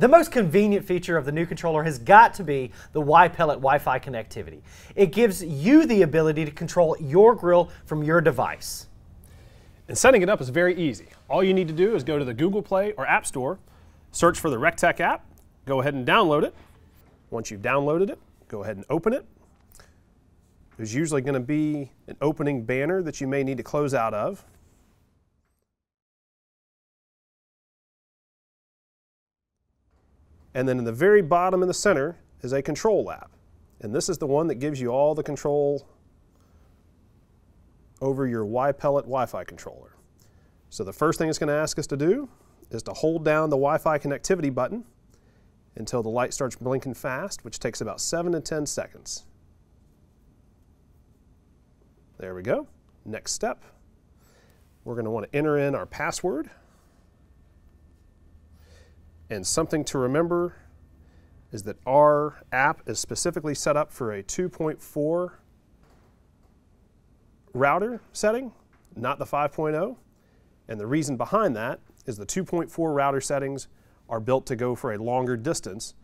The most convenient feature of the new controller has got to be the Wi-Pellet Wi-Fi connectivity. It gives you the ability to control your grill from your device. And setting it up is very easy. All you need to do is go to the Google Play or App Store, search for the RecTech app, go ahead and download it. Once you've downloaded it, go ahead and open it. There's usually going to be an opening banner that you may need to close out of. And then in the very bottom in the center is a control app. And this is the one that gives you all the control over your Wi-Pellet Wi-Fi controller. So the first thing it's going to ask us to do is to hold down the Wi-Fi connectivity button until the light starts blinking fast, which takes about 7 to 10 seconds. There we go. Next step, we're going to want to enter in our password. And something to remember is that our app is specifically set up for a 2.4 router setting, not the 5.0. And the reason behind that is the 2.4 router settings are built to go for a longer distance.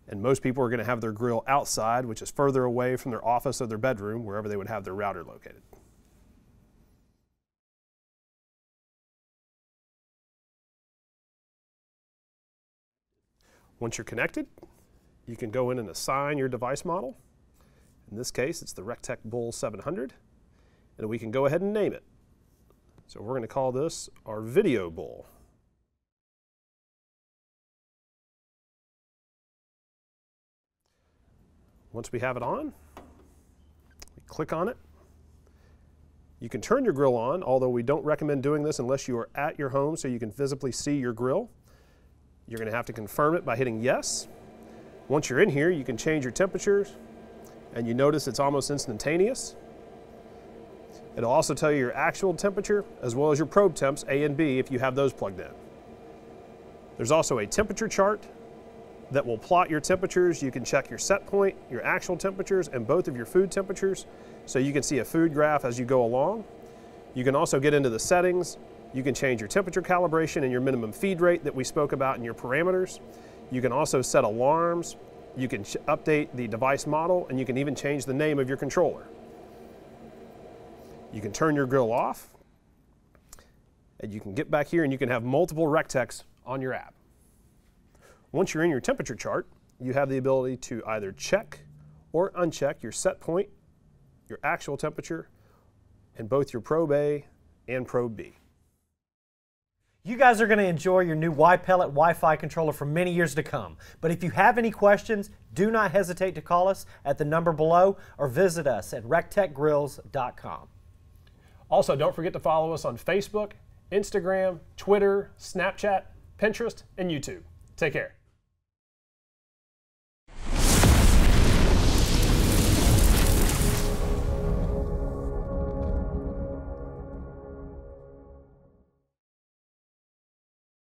And most people are going to have their grill outside, which is further away from their office or their bedroom, wherever they would have their router located. Once you're connected, you can go in and assign your device model. In this case, it's the RecTech Bull 700, and we can go ahead and name it. So we're going to call this our Video Bull. Once we have it on, we click on it. You can turn your grill on, although we don't recommend doing this unless you are at your home so you can visibly see your grill. You're going to have to confirm it by hitting yes. Once you're in here, you can change your temperatures, and you notice it's almost instantaneous. It'll also tell you your actual temperature as well as your probe temps, A and B, if you have those plugged in. There's also a temperature chart that will plot your temperatures. You can check your set point, your actual temperatures, and both of your food temperatures, so you can see a food graph as you go along. You can also get into the settings. You can change your temperature calibration and your minimum feed rate that we spoke about in your parameters. You can also set alarms. You can update the device model, and you can even change the name of your controller. You can turn your grill off, and you can get back here and you can have multiple RecTechs on your app. Once you're in your temperature chart, you have the ability to either check or uncheck your set point, your actual temperature, and both your probe A and probe B. You guys are going to enjoy your new Wi-Pellet Wi-Fi controller for many years to come. But if you have any questions, do not hesitate to call us at the number below or visit us at rectechgrills.com. Also, don't forget to follow us on Facebook, Instagram, Twitter, Snapchat, Pinterest, and YouTube. Take care.